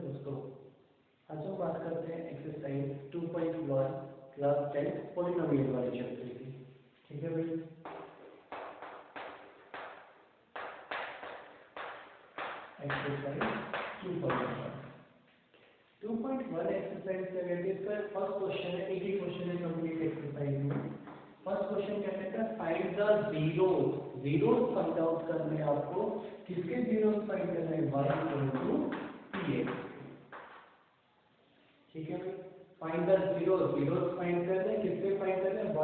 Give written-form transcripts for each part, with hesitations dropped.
दोस्तों, आज हम बात करते हैं एक्सरसाइज 2.1 क्लास 10 पॉलिनोमियल वाले चैप्टर की। ठीक है भाई, एक्सरसाइज 2.1 एक्सरसाइज क्या कहते हैं? इसका फर्स्ट क्वेश्चन है, एक ही क्वेश्चन है कंप्लीट एक्सरसाइज में। फर्स्ट क्वेश्चन क्या कहता है? Find the zeros find out करने हैं आपको। किसके जीरोस फाइंड करना है? y px। ठीक है भाई, फाइंड द जीरोस फाइंड करने हैं। किसके फाइंड करने हैं? y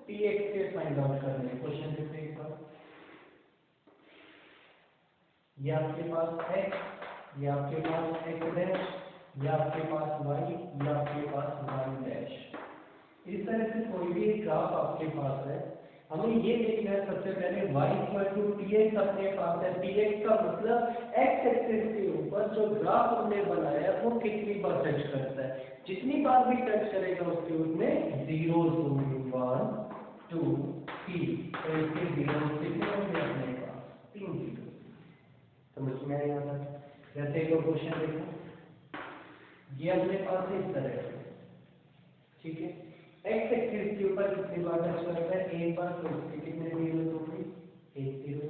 px के फाइंड आउट करने हैं। क्वेश्चन देखते हैं एक बार। ये आपके पास x, ये आपके पास x डैश, ये आपके पास y, ये आपके पास y डैश। इस तरह से कोई भी एक ग्राफ आपके पास है, हमें ये देखना है सबसे पहले y px अपने पास है। px का मतलब x एक्सिस के ऊपर जो ग्राफ हमने बनाया है वो कितनी बार टच करता है। जितनी बार भी टच करेगा उसके उसमें जीरोस होंगे, 1 2 3। तो इसके जीरोस कितने होंगे अपने पास? 3 जीरो। समझ में आया था? जैसे एक क्वेश्चन देखो, ये अपने पास इस तरह है। ठीक है, एक्स एक्सिस के ऊपर कितनी बार टच करता है? एक बार। तो इसके कितने जीरो होंगे? 1 0।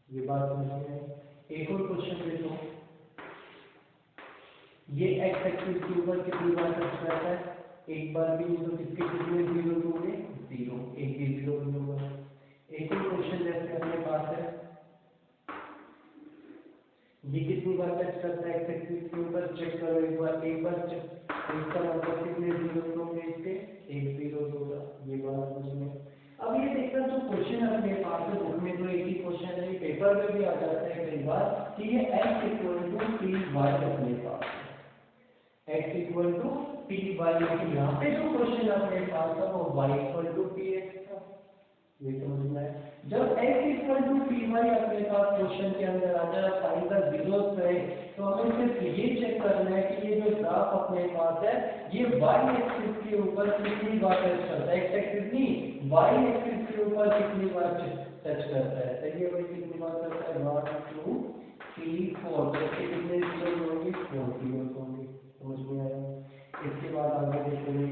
ये बात समझ में आई? एक और क्वेश्चन देखो, ये एक्स एक्सिस के ऊपर कितनी बार टच करता है? एक बार भी। तो किसके कितने जीरो होंगे? 0, एक भी जीरो होगा। एक और क्वेश्चन जैसे अपने पास है, ये कितनी बार टच करता है एक्स एक्सिस के ऊपर? चेक करो एक बार चेक। इसका मतलब कितने जीरो होंगे? इसके 1 0 होगा। ये बात समझ में। अब ये देखना, जो क्वेश्चन अपने पास है बुक में तो एक ही क्वेश्चन है, पेपर में भी आ जाता है कई बार कि ये x = py अपने पास है। x = py, लेकिन यहाँ पे जो क्वेश्चन अपने पास है वो y = px था। ये समझ में आया? जब x = py अपने पास क्वेश्चन के अंदर आ जाए, फाइंड द जीरोस है, तो हमें सिर्फ ये चेक करना है कि ये जो ग्राफ अपने पास है ये y एक्सिस के ऊपर कितनी बार टच करता है। x एक्सिस नहीं, y एक्सिस के ऊपर कितनी बार टच करता है। सही है भाई, कितनी बार करता है? 1 2 3 4। तो इसके कितने जीरो होंगे? 4 जीरो होंगे। समझ में आया? इसके बाद आगे देखेंगे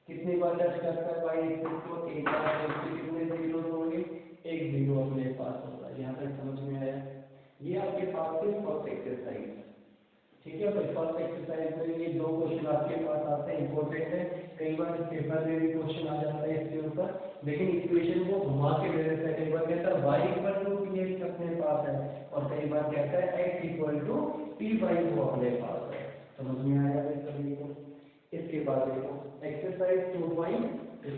कितनी बार टच करता है y एक्सिस को? एक बार। तो इसके कितने जीरो होंगे? 1 जीरो अपने पास होगा। यहाँ तक समझ में आया? ये आपके पास है फर्स्ट एक्सरसाइज। ठीक है भाई, फर्स्ट एक्सरसाइज में ये दो क्वेश्चन आपके पास आते हैं, इंपॉर्टेंट है। कई बार पेपर में भी क्वेश्चन आ जाता है इसके ऊपर, लेकिन इक्वेशन को घुमा के दे देता है। कई बार कहता है y = px अपने पास है, और कई बार कहता है x = py वो अपने पास है। समझ में आया भाई सभी को? इसके बाद देखो एक्सरसाइज 2.2।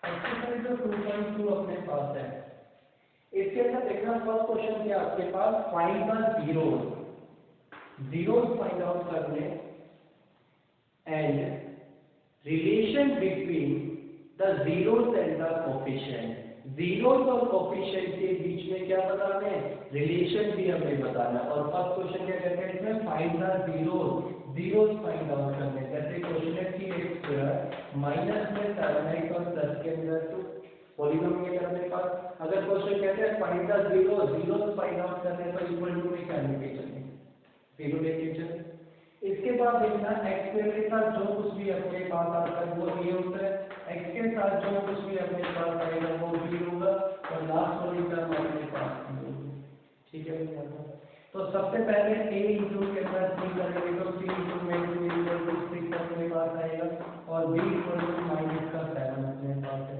एक्सरसाइज 2.2 अपने पास है। इसके अंदर देखना, फर्स्ट क्वेश्चन क्या आपके पास? Find the zeros find out करने and relation between the zeros and the coefficient. Zeros और कोफिशिएंट के बीच में क्या बताना है? रिलेशन भी हमें बताना है। और फर्स्ट क्वेश्चन क्या कहते हैं इसमें? Find the zeros find out करने। जैसे क्वेश्चन है कि x² माइनस में 7x और प्लस के अंदर 2 पॉलिनोमियल अपने पास। अगर क्वेश्चन कहते हैं find the zeros find out करने, तो इक्वल टू में क्या लेके चलें? 0 लेके चलें। इसके बाद देखना, x² के साथ जो कुछ भी अपने पास आता है वो a होता है, x के साथ जो कुछ भी अपने पास आएगा वो b होगा, और लास्ट वाली टर्म अपने पास b होगी। ठीक है भैया? तो सबसे पहले a इंटू के साथ b करेंगे तो c इंटू में 2 6 अपने पास आएगा, और b -7 अपने पास है।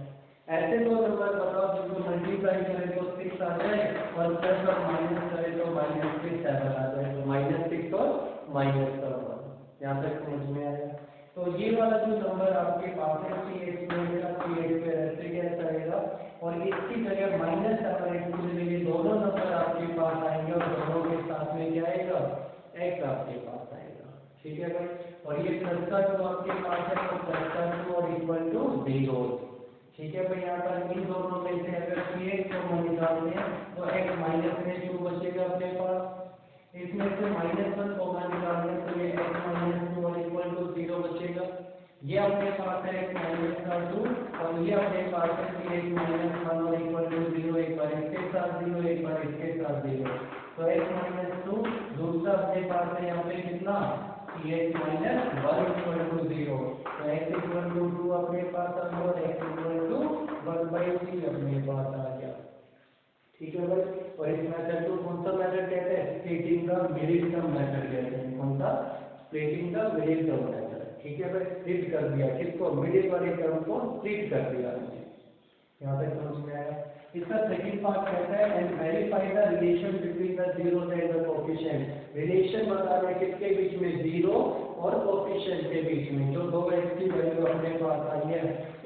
ऐसे दो नंबर बताओ जिनको मल्टीप्लाई करें तो 6 आ जाए, और प्लस और माइनस करें तो -6 7 आ जाए। तो -6 और -7। यहाँ तक समझ में आया? तो ये वाला जो नंबर आपके पास है cx² ऐसे कैसा आएगा, और इसकी जगह -7x को लेंगे, दोनों नंबर आपके पास आएंगे, और दोनों के साथ में क्या आएगा? x आपके पास आएगा। ठीक है भाई? और ये प्लस का 2 आपके पास है, तो प्लस का 2 और इक्वल टू 0। ठीक है भाई? यहाँ पर इन दोनों में से अगर px को निकालते हैं तो x -2 बचेगा अपने पास। इसमें से -1 को निकालते हैं तो ये x -2 और इक्वल टू 0 बचेगा। ये अपने पास है x -2, और ये अपने पास है x -1 और इक्वल टू 0। और इसके साथ 0, तो x माइनस 2, दूसरा अपने पास है यहाँ पे कितना x माइनस 1 इक्वल टू 0, तो x इक्वल टू 2 अपने पास आ गया और x इक्वल टू 1/3 अपने पास आ गया। ठीक है भाई, और इस मेथड को कौन सा मेथड कहते हैं, splitting the middle term method कहते हैं। कौन सा, splitting the middle term method. ठीक है भाई, स्प्लिट कर दिया किसको, मिडिल वाले टर्म को स्प्लिट कर दिया हमने। यहाँ तक समझ में आया। इसका सेकंड पार्ट कहता है and verify the relation between the zeros and the coefficient. Relation बताना है किसके बीच में, जीरो और कोएफिशिएंट के बीच में। जो दो x की वैल्यू अपने पास आई है,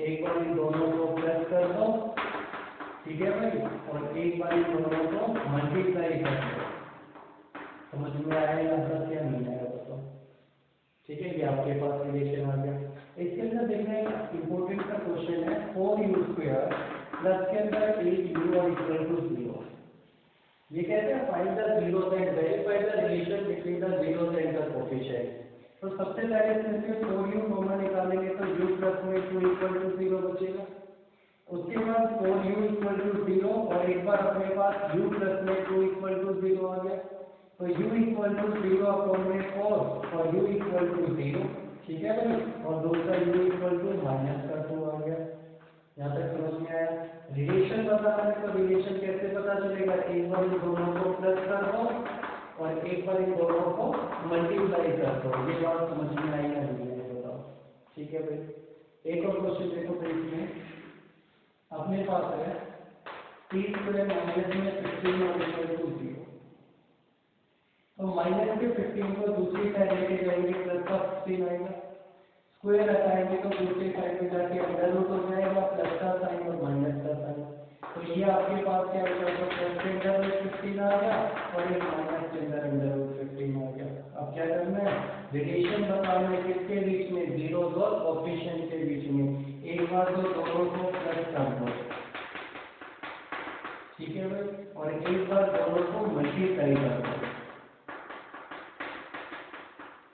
एक बार इन दोनों को प्लस कर दो, ठीक है भाई, और एक बार इन दोनों को मल्टीप्लाई कर दो। समझ में आया या क्या नहीं आया बताओ। ठीक है, ये आपके पास रिलेशन आ गया। इसके अंदर देखना एक इंपॉर्टेंट सा क्वेश्चन है, 4u² प्लस के अंदर 8u और इक्वल टू 0। ये कहते हैं find the zeros and verify the relation between the zeros and the coefficient. तो सबसे पहले इसमें से 4u कॉमन निकालेंगे तो u प्लस में 2 इक्वल टू 0 बचेगा। उसके बाद 4u इक्वल टू 0 और एक बार अपने पास u प्लस में 2 इक्वल टू 0 आ गया, तो u इक्वल टू 0 अपॉन में 4 और u इक्वल टू 0। ठीक है भाई, और दूसरा u इक्वल टू माइनस का 2 आ गया। यहाँ तक समझ में आया। रिलेशन बताना है तो रिलेशन कैसे पता चलेगा, एक बार इन दोनों को प्लस कर दो और एक बार इन दोनों को मल्टीप्लाई कर दो। ये बात समझ में आई या नहीं आई बताओ। ठीक है भाई, एक और क्वेश्चन देखो फिर इसमें अपने पास है t² माइनस में 15 और इक्वल टू 0। तो माइनस के 15 को दूसरी साइड लेके जाएंगे, प्लस का 15 आएगा, स्क्वायर हटाएंगे तो दूसरी साइड में जाके अंडर रूट हो जाएगा, प्लस का साइन और माइनस का साइन। तो ये आपके पास क्या हो जाएगा, प्लस के अंदर रूट 15 आ गया और एक माइनस के अंदर रूट 15 आ गया। अब क्या करना है, रिलेशन बताना है किसके बीच में, जीरोस और कोएफिशिएंट के बीच में। एक बार तो दोनों को प्लस कर दो, ठीक है भाई, और एक बार दोनों को मल्टीप्लाई कर दो।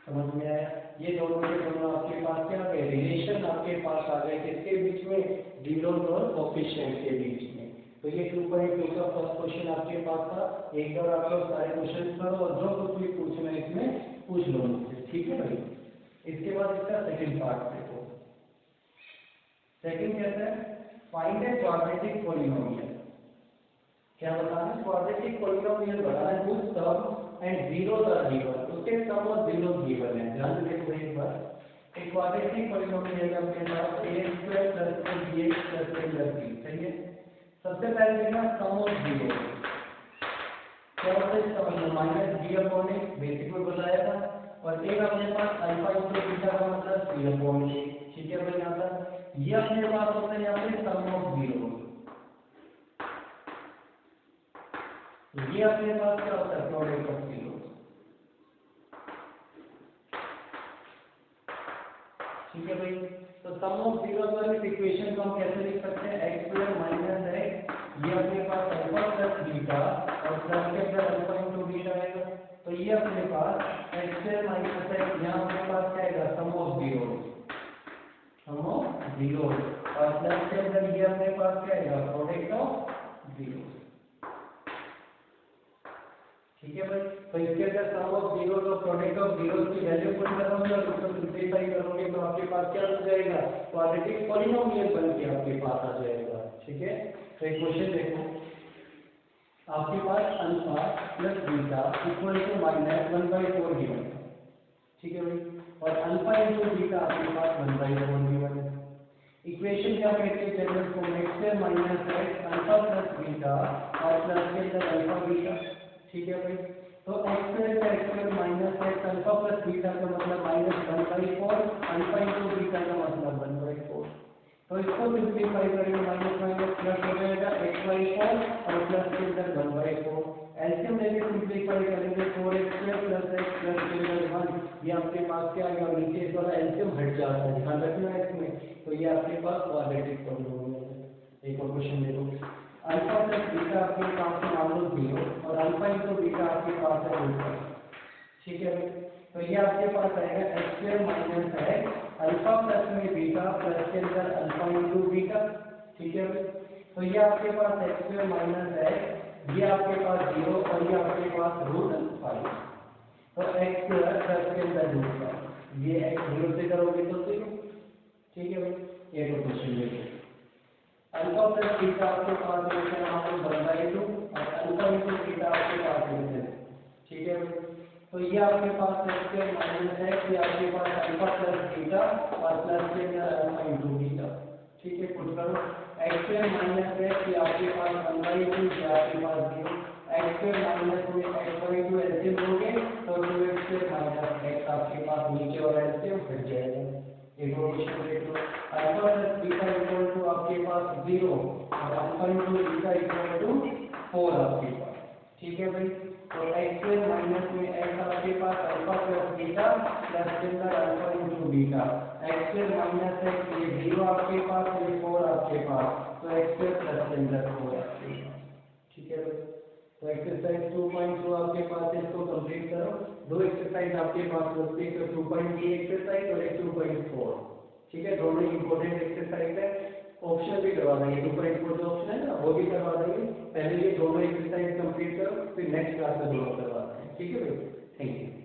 समझ में आया। ये दोनों के दोनों आपके पास क्या आ गए, रिलेशन आपके पास आ गए किसके बीच में, जीरोस और कोएफिशिएंट के बीच में। तो ये 2.2 का फर्स्ट क्वेश्चन आपके पास था। एक बार आप लोग सारे क्वेश्चन करो और जो कुछ भी पूछना है इसमें पूछ लो मुझसे। ठीक है भाई, इसके बाद इसका सेकंड पार्ट देखो। सेकंड कहता है फाइंड ए क्वाड्रेटिक पॉलिनोमियल। क्या बताना है, क्वाड्रेटिक पॉलिनोमियल बताना है whose sum and zeros are given। उसके सम और जीरो गिवन है। ध्यान देखो एक बार, एक क्वाड्रेटिक पॉलिनोमियल है अपने पास a² plus bx plus c। सही है, सबसे पहले देखना सम और जीरो। क्या होता है इसका मतलब, minus b upon a, basic में बताया था, और एक अपने पास अल्फा इंटू बीटा का मतलब c अपॉन a। ठीक है भाई, यहाँ तक ये अपने पास होता है यहाँ पे सम ऑफ जीरो। ये अपने पास क्या होता है, प्रोडक्ट ऑफ जीरो। ठीक है भाई, तो सम ऑफ जीरो वाली इक्वेशन को हम कैसे लिख सकते हैं, x² माइनस x, ये अपने पास अल्फा प्लस बीटा और प्लस के अंदर अल्फा इंटू बीटा आएगा। तो ये अपने पास x² माइनस x, यहाँ अपने पास क्या आएगा, sum of zero, sum of zero, और प्लस के अंदर ये अपने पास क्या आएगा, प्रोडक्ट ऑफ जीरो। ठीक है भाई, तो इसके अंदर सम ऑफ जीरोस और प्रोडक्ट ऑफ जीरोस की वैल्यू पुट करोगे और उसको सिंपलीफाई करोगे तो आपके पास क्या हो जाएगा, क्वाड्रेटिक पॉलिनोमियल बन के आपके पास आ जाएगा। ठीक है, तो एक क्वेश्चन देखो, आपके पास alpha plus beta equal to minus 1/4 given है। ठीक है भाई, और अल्फा इंटू बीटा आपके पास 1/4 गिवन है। इक्वेशन क्या कहते हैं general form, x² minus x alpha plus beta और प्लस के अंदर अल्फा बीटा। ठीक है भाई, तो x² minus x alpha plus beta का मतलब माइनस 1/4, अल्फा इंटू बीटा का मतलब 1/4। तो इसको सिंपलीफाई करेंगे, माइनस माइनस प्लस हो जाएगा x/4 और प्लस के अंदर 1/4। एलसीएम लेके सिंपलीफाई करेंगे 4x² प्लस x प्लस के अंदर 1, ये आपके पास क्या आएगा, नीचे इस वाला एलसीएम हट जाता है, ध्यान रखना है इसमें। तो ये आपके पास क्वाड्रेटिक पॉलिनोमियल है। एक और क्वेश्चन देखो, अल्फा प्लस बीटा आपके पास है मान लो 0 और अल्फा इंटू बीटा आपके पास है 1। ठीक है भाई, तो ये आपके पास आएगा x² minus x alpha plus में बीटा प्लस के अंदर अल्फा इंटू बीटा। ठीक है भाई, तो ये आपके पास x² माइनस x ये आपके पास 0 और ये आपके पास √5, तो x प्लस के अंदर √5, ये x 0 से करोगे तो 0, ठीक है भाई, ये तो क्वेश्चन में अल्फा प्लस बीटा आपके पास इक्वेशन आपको 1/2 और अल्फा इंटू बीटा आपके पास इक्वेशन, ठीक है भाई। तो ये आपके पास x माइनस है, ये आपके पास अल्फा प्लस बीटा और प्लस के अंदर अल्फा इंटू बीटा, ठीक है, पुट करो x माइनस है, ये आपके पास 1/2, ये आपके पास 0, x माइनस में x/2 एलसीएम लोगे तो 2x माइनस x आपके पास नीचे वाला एलसीएम फिर जाएगा। एक और क्वेश्चन देख लो, alpha plus beta equal to आपके पास 0 और alpha into beta equal to 4 आपके पास, ठीक है भाई। तो x माइनस में x आपके पास अल्फा प्लस बीटा प्लस के अंदर alpha into beta, x minus x ये 0 आपके पास, ये 4 आपके पास, तो x प्लस के अंदर 4 आपके पास, ठीक है भाई। तो एक्सरसाइज 2.2 आपके पास, इसको कंप्लीट करो। दो एक्सरसाइज आपके पास होती है, तो 2.3 एक्सरसाइज और 2.4, ठीक है, दोनों इंपॉर्टेंट एक्सरसाइज है। ऑप्शन भी करवा देंगे, 2.4 जो ऑप्शन है ना वो भी करवा देंगे। पहले ये दोनों एक्सरसाइज कंप्लीट करो, फिर नेक्स्ट क्लास में दोनों करवा देंगे, ठीक है भाई। Thank you.